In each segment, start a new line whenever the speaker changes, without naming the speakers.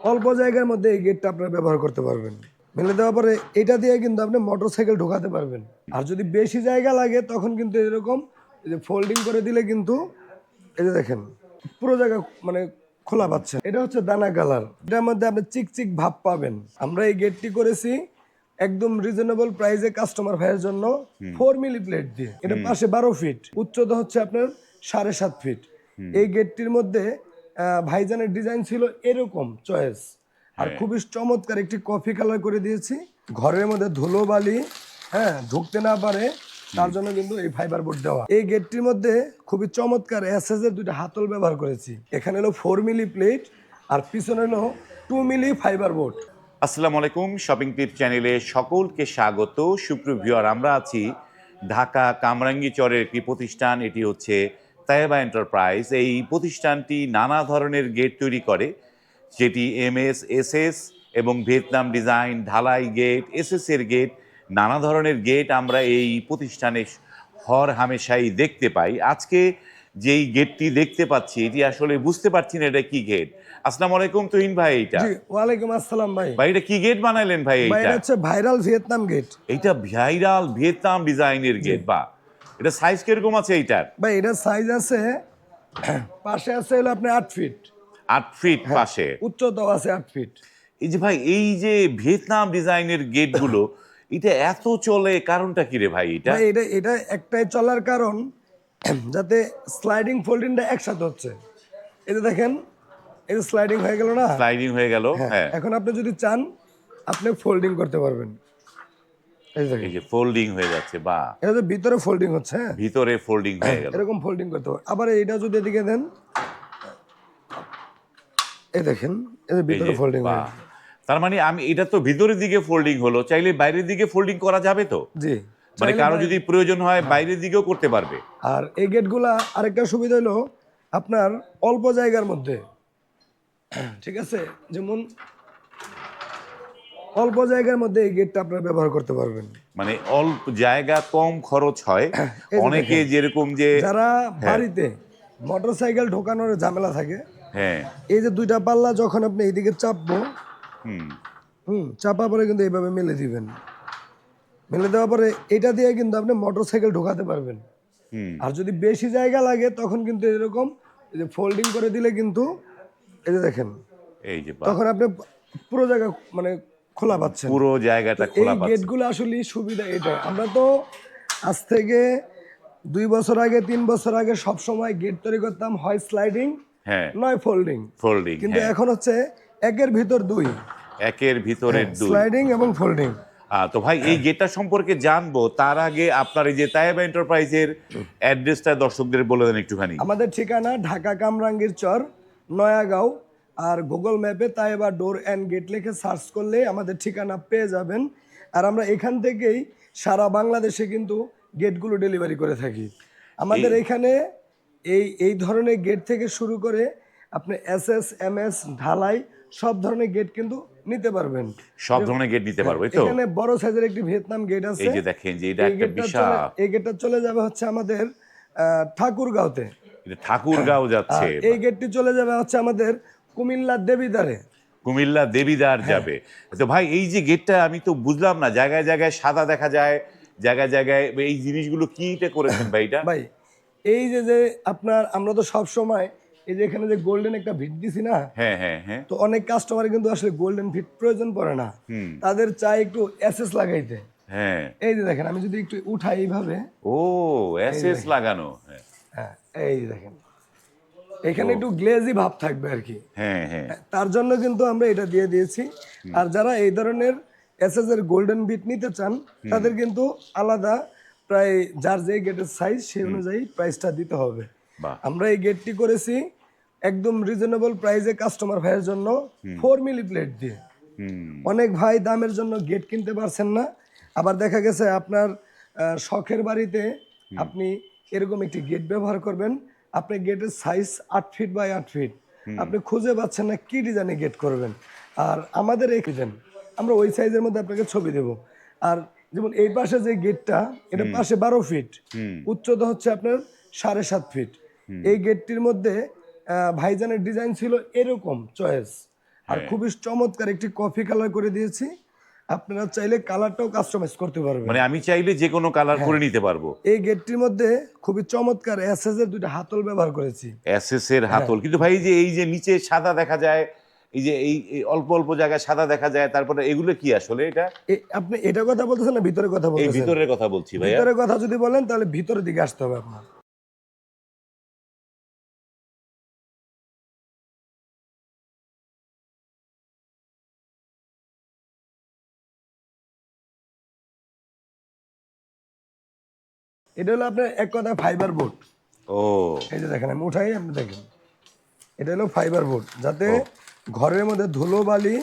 অল্প জায়গার মধ্যে এই গেটটা আপনারা ব্যবহার করতে পারবেন। মেলে দেওয়ার পরে এটা দিয়ে কিন্তু আপনি মোটরসাইকেল ঢোকাতে পারবেন। আর যদি বেশি জায়গা লাগে তখন কিন্তু এরকম এই যে ফোল্ডিং করে দিলে কিন্তু এই যে দেখেন পুরো জায়গা মানে খোলা পাচ্ছেন। এটা হচ্ছে দানা কালার, এটার মধ্যে আপনি চিকচিক ভাব পাবেন। আমরা এই গেটটি করেছি একদম রিজনেবল প্রাইসে কাস্টমার ভাইয়ের জন্য 4 মিলি প্লেট দিয়ে। এটা পাশে 12 ফিট, উচ্চতা হচ্ছে আপনার 7.5 ফিট। এই গেটটির মধ্যে ভাইজানের ডিজাইন ছিল এরকম চয়েস, আর খুবই চমৎকার একটি কফি কালার করে দিয়েছি। ঘরের মধ্যে ধুলো বালি ঢুকতে না পারে তার জন্য কিন্তু এই ফাইবার বোর্ড দেওয়া। এই গেটটির মধ্যে খুবই চমৎকার এসএস এর দুইটা হাতল ব্যবহার করেছি। এখানে হলো 4 মিলি প্লেট আর পিছনে হলো 2 মিলি ফাইবার বোর্ড।
আসসালামু আলাইকুম, শপিং টিপ চ্যানেলে সকলকে স্বাগত। সুপ্রিয় ভিউয়ার, আমরা আছি ঢাকা কামরাঙ্গীচরের একটি প্রতিষ্ঠান, এটি হচ্ছে তায়েবা এন্টারপ্রাইজ। এই প্রতিষ্ঠানটি নানা ধরনের গেট তৈরি করে, যেটি এমএস, এসএস এবং ভিয়েতনাম ডিজাইন, ঢালাই গেট, এসএস এর গেট, নানা ধরনের গেট আমরা এই প্রতিষ্ঠানে হর হামেশাই দেখতে পাই। আজকে যেই গেটটি দেখতে পাচ্ছি এটি আসলে বুঝতে পারছি না এটা কি গেট। আসসালামু আলাইকুম তুহিন ভাই। এইটা
জি, ওয়ালাইকুম আসসালাম ভাই।
ভাই এটা কি গেট বানাইলেন ভাই?
ভাই
এইটা
এটা হচ্ছে ভাইরাল ভিয়েতনাম গেট।
এইটা ভাইরাল ভিয়েতনাম ডিজাইনের গেট। বা এটা সাইজ কিরকম আছে এইটার?
ভাই এটার সাইজ আছে পাশে আছে হলো আপনি 8 ফিট,
8 ফিট পাশে,
উচ্চতাও আছে 8 ফিট।
এই যে ভাই এই যে ভিয়েতনাম ডিজাইনের গেটগুলো এটা এত চলে, কারণটা কি রে ভাই? এটা
ভাই এটা এটা একটাই চলার কারণ যাতে স্লাইডিং ফোল্ডিংটা একসাথে হচ্ছে। এই যে দেখেন এই যে স্লাইডিং হয়ে গেল না,
স্লাইডিং হয়ে গেল। হ্যাঁ,
এখন আপনি যদি চান আপনি ফোল্ডিং করতে পারবেন। এই যে
এই
দেখেন
যে ফোল্ডিং হয়ে যাচ্ছে। বা
এটা যে ভিতরে ফোল্ডিং হচ্ছে,
ভিতরে ফোল্ডিং হয়ে গেল,
এরকম ফোল্ডিং করতে পারবেন। আবার এইটা যদি এদিকে দেন, এই দেখেন এই যে
এই
ভিতরে
যে
ফোল্ডিং
বা
হয়ে গেল।
তার মানে আমি এটা তো ভিতরের দিকে ফোল্ডিং হলো, চাইলে বাইরের দিকে ফোল্ডিং করা যাবে তো?
জি,
মানে
চাইলে
কারো
ভাই-
যদি প্রয়োজন হয় বাইরের দিকেও করতে পারবে।
আর এই গেটগুলা আরেকটা সুবিধা হলো আপনার অল্প জায়গার মধ্যে, ঠিক আছে, যেমন অল্প জায়গার মধ্যে এই গেটটা আপনারা ব্যবহার করতে পারবেন।
মানে অল্প জায়গা, কম খরচ হয়।
এই যে
অনেকে
দেখেন,
যেরকম যে
যারা বাড়িতে মোটরসাইকেল ঢোকানোর ঝামেলা থাকে,
হ্যাঁ
এই যে দুইটা পাল্লা যখন আপনি এইদিকে চাপবো,
হুম
চাপা পরে কিন্তু এইভাবে মেলে দিবেন। মেলে দেওয়ার পরে এটা দিয়ে কিন্তু আপনি মোটরসাইকেল ঢোকাতে পারবেন।
হুম
আর যদি বেশি জায়গা লাগে তখন কিন্তু এরকম এই যে ফোল্ডিং করে দিলে কিন্তু এই যে দেখেন
এই যে
তখন আপনি পুরো জায়গা মানে খোলা পাচ্ছেন।
পুরো জায়গাটা
এই
খোলা পাচ্ছে।
গেটগুলো আসলে সুবিধা এটা। আমরা তো আজ থেকে 2 বছর আগে 3 বছর আগে সব সময় গেট তৈরি করতাম হয় স্লাইডিং
হ্যাঁ,
নয় ফোল্ডিং,
ফোল্ডিং।
কিন্তু
হ্যাঁ,
এখন হচ্ছে একের ভিতর দুই,
একের ভিতরের দুই।
স্লাইডিং এবং ফোল্ডিং।
তো ভাই এই গেটটা সম্পর্কে জানবো তার আগে আপনার এই যে তায়েবা এন্টারপ্রাইজের অ্যাড্রেসটা দর্শকদের বলে দেন একটুখানি।
আমাদের ঠিকানা ঢাকা কামরাঙ্গীর চর, নয়াগাঁও। আর গুগল ম্যাপে তায়েবা ডোর অ্যান্ড গেট লিখে সার্চ করলে আমাদের ঠিকানা পেয়ে যাবেন। আর আমরা এখান থেকেই সারা বাংলাদেশে কিন্তু গেটগুলো ডেলিভারি করে থাকি। আমাদের এখানে এই এই ধরনের গেট থেকে শুরু করে আপনি এসএস, এমএস, ঢালাই সব ধরনের গেট কিন্তু নিতে পারবেন।
সব ধরনের গেট নিতে পারবে তো?
এখানে বড় সাইজের একটি ভিয়েতনাম গেট আছে।
এই যে দেখেন যে এটা
এই
একটা
গেটটা
বিশাল,
এই গেটটা চলে যাবে হচ্ছে আমাদের ঠাকুরগাঁওতে।
এটা ঠাকুরগাঁও যাচ্ছে।
আর এই গেটটি চলে যাবে হচ্ছে আমাদের কুমিল্লার দেবিদ্বারে।
কুমিল্লা দেবিদার যাবে। তো ভাই এই যে গেটটা আমি তো বুঝলাম না, জায়গায় জায়গায় সাদা দেখা যায়, জায়গায় জায়গায় এই জিনিসগুলো কিটা করেছেন ভাই এটা?
ভাই এই যে যে আপনার আমরা তো সব সময় এই যে এখানে যে গোল্ডেন একটা ভিট দিছি না,
হ্যাঁ হ্যাঁ হ্যাঁ।
তো অনেক কাস্টমার কিন্তু আসলে গোল্ডেন ভিট প্রয়োজন পড়ে না, তাদের চাই একটু এসএস লাগাইতে।
হ্যাঁ,
এই যে দেখেন আমি যদি একটু উঠাই এইভাবে,
ও এসএস লাগানো। হ্যাঁ
হ্যাঁ এই যে দেখেন এখানে একটু গ্লেজি ভাব থাকবে আর কি।
হ্যাঁ হ্যাঁ।
তার জন্য কিন্তু আমরা এটা দিয়ে দিয়েছি। আর যারা এই ধরনের এসএস এর গোল্ডেন বিট নিতে চান তাদের কিন্তু আলাদা প্রায় যার যে গেটের সাইজ সেই অনুযায়ী প্রাইসটা দিতে হবে।
বাহ।
আমরা এই গেটটি করেছি একদম রিজনেবল প্রাইসে কাস্টমার ভাইয়ের জন্য 4 মিলি প্লেট দিয়ে। অনেক ভাই দামের জন্য গেট কিনতে পারছেন না, আবার দেখা গেছে আপনার শখের বাড়িতে আপনি এরকম একটি গেট ব্যবহার করবেন, আপনি গেটের সাইজ 8 ফিট বাই 8 ফিট, আপনি খুঁজে পাচ্ছেন না কি ডিজাইনে গেট করবেন। আর আমাদের এই ডিজাইন আমরা ওই সাইজের মধ্যে আপনাকে ছবি দেব। আর যেমন এই পাশে যে গেটটা, এটা পাশে 12 ফিট, উচ্চতা হচ্ছে আপনার 7.5 ফিট। এই গেটটির মধ্যে ভাইজানের ডিজাইন ছিল এরকম চয়েস, আর খুবই চমৎকার একটি কফি কালার করে দিয়েছি। আপনারা চাইলে কালারটাও কাস্টমাইজ করতে পারবেন।
মানে আমি চাইলে যে কোনো কালার করে নিতে পারবো।
এই গেটটির মধ্যে খুবই চমৎকার এসএস এর দুইটা হাতল ব্যবহার করেছি।
এসএস এর হাতল, কিন্তু ভাই এই যে নিচে সাদা দেখা যায়, এই যে এই অল্প অল্প জায়গায় সাদা দেখা যায়, তারপরে এগুলো কি আসলে এটা?
আপনি এটার কথা বলতেছেন না ভিতরের কথা
এই
বলতেছেন?
ভিতরের কথা বলছি ভাইয়া।
ভিতরের কথা যদি বলেন তাহলে ভিতরের দিকে আসতে হবে আপনার। এটা হলো আপনার এক কথা ফাইবার বোর্ড।
ও
এই যে দেখেন, আমি উঠাই, আপনি দেখেন, এটা হলো ফাইবার বোর্ড, যাতে ঘরের মধ্যে ধুলো বালি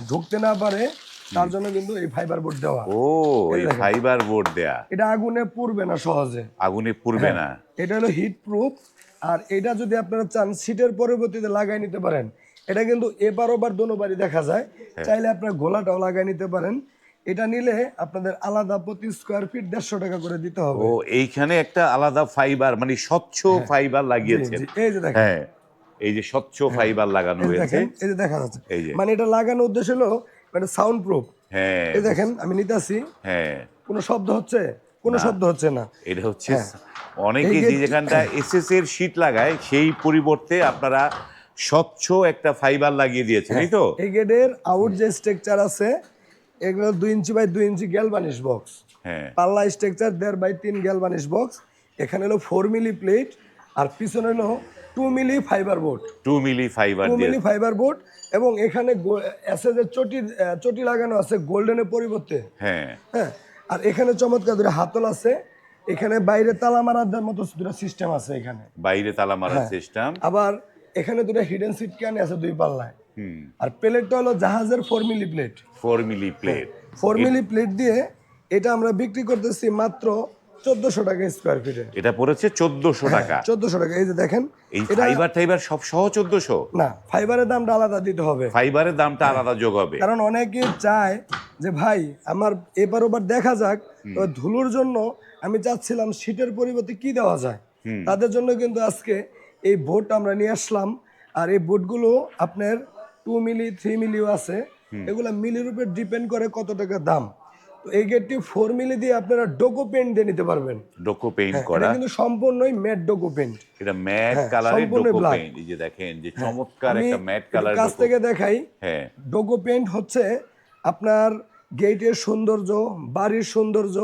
ঢুকতে না পারে, তার জন্য কিন্তু এই ফাইবার বোর্ড দেওয়া।
ও এই ফাইবার বোর্ড দেয়া।
এটা আগুনে পুড়বে না সহজে।
আগুনে পুড়বে না।
এটা হলো হিট প্রুফ। আর এটা যদি আপনারা চান সিটের পরবর্তীতে লাগাই নিতে পারেন। এটা কিন্তু এবার ওবার দোনোবারই দেখা যায়, চাইলে আপনার গোলাটাও লাগাই নিতে পারেন। এটা নিলে আপনাদের আলাদা প্রতি স্কোয়ার ফিট 150 টাকা করে দিতে হবে।
ও এইখানে একটা আলাদা ফাইবার, মানে স্বচ্ছ ফাইবার লাগিয়েছেন।
এই যে দেখেন,
হ্যাঁ এই যে স্বচ্ছ ফাইবার লাগানো হয়েছে,
দেখেন এই যে দেখা যাচ্ছে।
এই যে
মানে এটা লাগানোর উদ্দেশ্য হলো মানে সাউন্ড প্রুফ।
হ্যাঁ
এই দেখেন, আমি নিতেছি,
হ্যাঁ
কোনো শব্দ হচ্ছে? কোনো শব্দ হচ্ছে না।
এটা হচ্ছে অনেকে যেখানটা এসএস এর শীট লাগায় সেই পরিবর্তে আপনারা স্বচ্ছ একটা ফাইবার লাগিয়ে দিয়েছেন, এই তো?
এই গেটের আউট যে স্ট্রাকচার আছে, এগুলো 2 ইঞ্চি বাই 2 ইঞ্চি গ্যালভানিশ বক্স।
হ্যাঁ
পাল্লা স্ট্রাকচার 1.5 বাই 3 গ্যালভানিশ বক্স। এখানে হলো 4 মিলি প্লেট, আর পিছনে হলো 2 মিলি ফাইবার বোর্ড।
2 মিলি ফাইবার
2
দিয়ে।
মিলি ফাইবার বোর্ড, এবং এখানে এসএস এর চটি লাগানো আছে গোল্ডেনের পরিবর্তে।
হ্যাঁ
হ্যাঁ, আর এখানে চমৎকার দুটো হাতল আছে। এখানে বাইরে তালা মারার মতো দুটো সিস্টেম আছে এখানে।
বাইরে তালা মারার সিস্টেম।
আবার এখানে দুটো হিডেন সিট ক্যান আছে 2 পাল্লায়।
হুম।
আর প্লেটটা হলো জাহাজের 4 milli plate.
4 milli plate.
4 milli plate দিয়ে এটা আমরা বিক্রি করতেছি মাত্র 1400 টাকা স্কোয়ার ফিটে।
এটা পড়েছে 1400 টাকা।
1400 টাকা। এই যে দেখেন,
এই ফাইবার সব সহ 1400?
না, ফাইবারের দামটা আলাদা দিতে হবে।
ফাইবারের দামটা আলাদা যোগ হবে।
কারণ অনেকে চায় যে ভাই আমার এবার ওবার দেখা যাক, তো ধুলোর জন্য আমি চাচ্ছিলাম শীটের পরিবর্তে কি দেওয়া যায়। তাদের জন্য কিন্তু আজকে এই বোর্ড আমরা নিয়ে আসলাম। আর এই বোর্ডগুলো আপনার 2 মিলি 3 মিলিও আছে। এগুলা মিলির উপর ডিপেন্ড করে কত টাকা দাম। তো এই গেটটি 4 মিলি দিয়ে আপনারা ডোকো পেইন্ট দিয়ে নিতে পারবেন।
ডোকো পেইন্ট
এটা
করা।
কিন্তু সম্পূর্ণই ম্যাট ডোকো পেইন্ট।
এটা ম্যাট কালারের ডোকো পেইন্ট। এই যে দেখেন যে চমৎকার একটা ম্যাট কালার।
কাছ থেকে দেখাই।
হ্যাঁ,
ডোকো পেইন্ট হচ্ছে আপনার গেটের সৌন্দর্য, বাড়ির সৌন্দর্য,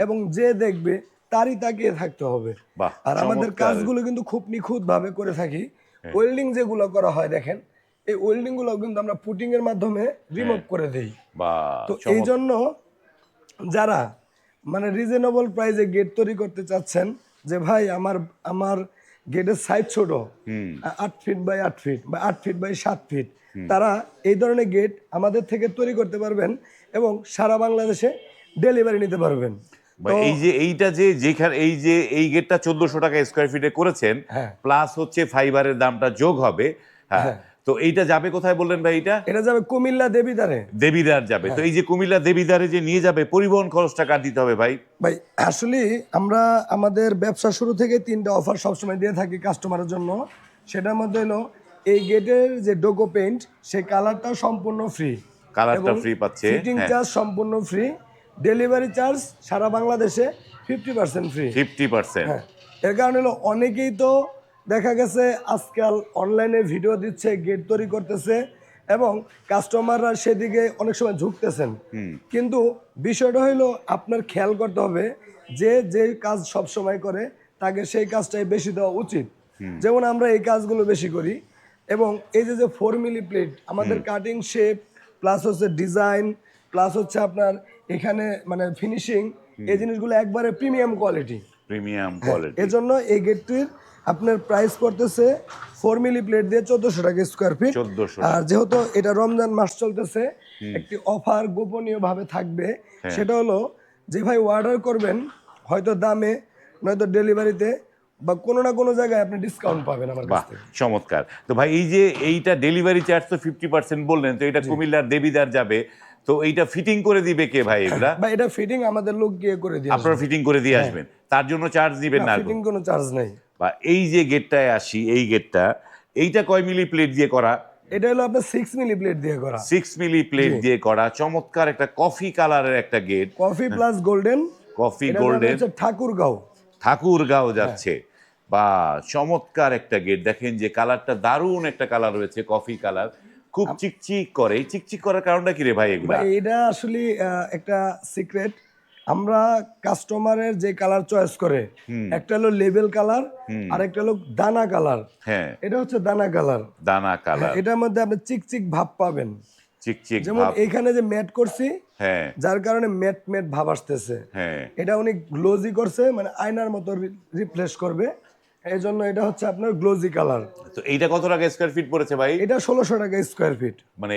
এবং যে দেখবে তারই তাকিয়ে থাকতে হবে।
বাহ,
আর আমাদের
চমৎকার।
কাজগুলো কিন্তু খুব নিখুঁত ভাবে করে থাকি। ওয়েল্ডিং যেগুলো করা হয় দেখেন, এই ওয়েল্ডিং গুলো কিন্তু আমরা পুটিং এর মাধ্যমে রিমুভ করে দেই।
বাহ,
তো এই জন্য যারা মানে রিজনেবল প্রাইসে গেট তৈরি করতে চাচ্ছেন, যে ভাই আমার গেটের সাইজ ছোট, 8 ফিট বাই 8 ফিট বা 8 ফিট বাই 7 ফিট, তারা এই ধরনের গেট আমাদের থেকে তৈরি করতে পারবেন এবং সারা বাংলাদেশে ডেলিভারি নিতে পারবেন।
এই যে এইটা যে যেখানে এই গেটটা 1400 টাকা স্কয়ার ফিটে করেছেন, প্লাস হচ্ছে ফাইবারের দামটা যোগ হবে। হ্যাঁ, তো এইটা যাবে কোথায় বললেন ভাই? এটা
যাবে কুমিল্লা দেবিদারে।
দেবিদার যাবে। তো এই যে কুমিল্লা দেবিদারে যে নিয়ে যাবে, পরিবহন খরচটা কার দিতে হবে ভাই?
ভাই আসলে আমরা আমাদের ব্যবসা শুরু থেকে 3টা অফার সবসময় দিয়ে থাকি কাস্টমারের জন্য। সেটার মধ্যে হলো এই গেটের যে ডোকো পেইন্ট, সেই কালারটাও সম্পূর্ণ ফ্রি।
কালারটা ফ্রি পাচ্ছে।
ফিটিং চার্জ সম্পূর্ণ ফ্রি। ডেলিভারি চার্জ সারা বাংলাদেশে 50% ফ্রি।
50%?
এর কারণে হলো অনেকেই তো দেখা গেছে আজকাল অনলাইনে ভিডিও দিচ্ছে, গেট তৈরি করতেছে, এবং কাস্টমাররা সেদিকে অনেক সময় ঝুঁকতেছেন। কিন্তু বিষয়টা হলো আপনার খেয়াল করতে হবে যে কাজ সব সময় করে তাকে সেই কাজটাই বেশি দেওয়া উচিত। যেমন আমরা এই কাজগুলো বেশি করি, এবং এই যে 4 মিলি প্লেট আমাদের কাটিং শেপ প্লাস হচ্ছে ডিজাইন প্লাস হচ্ছে আপনার এখানে মানে ফিনিশিং, এই জিনিসগুলো একবারে প্রিমিয়াম কোয়ালিটি।
Premium quality.
এজন্য এই গেটটির আপনার প্রাইস পড়তেছে 4 মিলি প্লেট দিয়ে 1400 টাকা স্কয়ার ফিট।
1400।
আর যেহেতু এটা রমজান মাস চলতেছে, একটি অফার গোপনীয় ভাবে থাকবে। সেটা হলো যে ভাই অর্ডার করবেন, হয়তো দামে নয়তো ডেলিভারিতে বা কোনো না কোনো জায়গায় আপনি ডিসকাউন্ট পাবেন আমার কাছ থেকে।
চমৎকার। তো ভাই এই যে এইটা ডেলিভারি চার্জ তো 50% বললেন, তো এটা কুমিল্লার দেবিদার যাবে, তো এইটা ফিটিং করে দিবে কে ভাই? এগুলা
বা এটা ফিটিং আমাদের লোক গিয়ে করে দিয়ে
আপনারা ফিটিং করে দিয়ে আসবেন, তার জন্য চার্জ দিবেন না?
ফিটিং কোনো চার্জ নাই।
বা এই যে গেটটায় আসি, এই গেটটা এইটা কয় মিলি প্লেট দিয়ে করা?
এটা হলো আপনার 6 মিলি প্লেট দিয়ে করা,
6 মিলি প্লেট দিয়ে করা চমৎকার একটা কফি কালারের একটা gate,
coffee plus golden.
Coffee
এটা
গোল্ডেন,
হচ্ছে ঠাকুরগাঁও।
ঠাকুরগাঁও যাচ্ছে। বা চমৎকার একটা গেট, দেখেন যে কালারটা দারুণ একটা কালার রয়েছে, কফি কালার, খুব চিকচিক করে। এই চিকচিক করার কারণটা কি রে ভাই এগুলা?
এটা আসলে একটা সিক্রেট। আমরা কাস্টমারের যে কালার চয়েস করে, একটা হলো লেবেল কালার, আর একটা হলো দানা কালার।
হ্যাঁ,
এটা হচ্ছে দানা কালার।
দানা কালার,
এটার মধ্যে আপনি চিকচিক ভাব পাবেন,
চিকচিক
যেমন
ভাব।
এইখানে যে ম্যাট করছি,
হ্যাঁ
যার কারণে ম্যাট ম্যাট ভাব আসতেছে।
হ্যাঁ,
এটা অনেক গ্লোজি করছে, মানে আয়নার মতো রিপ্লেস করবে, এই জন্য এটা হচ্ছে আপনার গ্লোজি কালার।
তো এইটা কত টাকা স্কোয়ার ফিট পড়েছে ভাই?
এটা 1600 টাকা স্কোয়ার ফিট।
মানে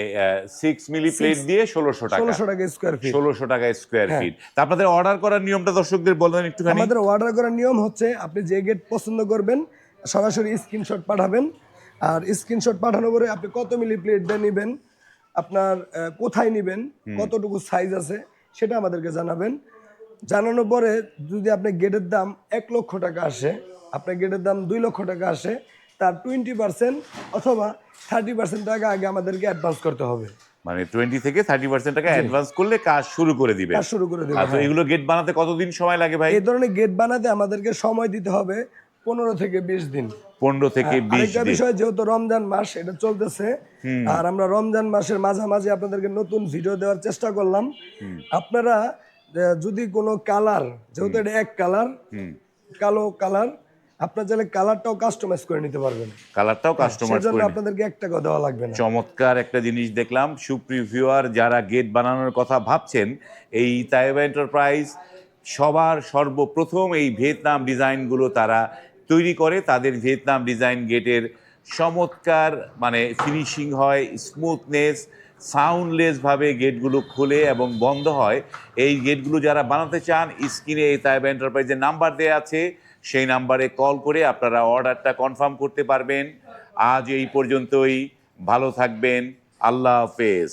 6 মিলি প্লেট দিয়ে 1600 টাকা।
1600 টাকা স্কোয়ার ফিট।
1600 টাকা স্কোয়ার ফিট। তা আপনাদের অর্ডার করার নিয়মটা দর্শকদের বলবেন একটুখানি?
আমাদের অর্ডার করার নিয়ম হচ্ছে, আপনি যে গেট পছন্দ করবেন সরাসরি স্ক্রিনশট পাঠাবেন, আর স্ক্রিনশট পাঠানোর পরে আপনি কত মিলি প্লেট দিয়ে নেবেন, আপনার কোথায় নেবেন, কতটুকু সাইজ আছে সেটা আমাদেরকে জানাবেন। জানানোর পরে যদি আপনার গেটের দাম 1 লক্ষ টাকা আসে, আপনার গেটের দাম 2 লক্ষ টাকা আসে, তার 20% অথবা 30% টাকা আগে আমাদেরকে অ্যাডভান্স করতে হবে।
মানে 20 থেকে 30% টাকা অ্যাডভান্স করলে কাজ শুরু করে দিবে।
কাজ শুরু করে দেবেন।
আচ্ছা, এগুলো গেট বানাতে কতদিন সময় লাগে ভাই?
এই ধরনের গেট বানাতে আমাদেরকে সময় দিতে হবে 15 থেকে 20 দিন।
15 থেকে 20
আরেকটা
দিন।
বিষয়, যেহেতু রমজান মাস এটা চলতেছে, আর আমরা রমজান মাসের মাঝামাঝি আপনাদেরকে নতুন ভিডিও দেওয়ার চেষ্টা করলাম। আপনারা যদি কোনো কালার, যেহেতু এটা এক কালার, কালো কালার, আপনার চাইলে কালারটাও কাস্টমাইজ করে নিতে পারবেন।
কালারটাও কাস্টমাইজ
সেজন্য
করে নিতে।
আপনাদেরকে 1 টাকা দেওয়া লাগবে না।
চমৎকার একটা জিনিস দেখলাম। সুপ্রিয় ভিউয়ার, যারা গেট বানানোর কথা ভাবছেন, এই তাইবা এন্টারপ্রাইজ সবার সর্বপ্রথম এই ভিয়েতনাম ডিজাইনগুলো তারা তৈরি করে। তাদের ভিয়েতনাম ডিজাইন গেটের চমৎকার মানে ফিনিশিং হয়, স্মুথনেস, সাউন্ডলেসভাবে গেটগুলো খুলে এবং বন্ধ হয়। এই গেটগুলো যারা বানাতে চান, স্ক্রিনে এই তাইবা এন্টারপ্রাইজের নাম্বার দেওয়া আছে, সেই নাম্বারে কল করে আপনারা অর্ডারটা কনফার্ম করতে পারবেন। আজ এই পর্যন্তই, ভালো থাকবেন, আল্লাহ হাফেজ।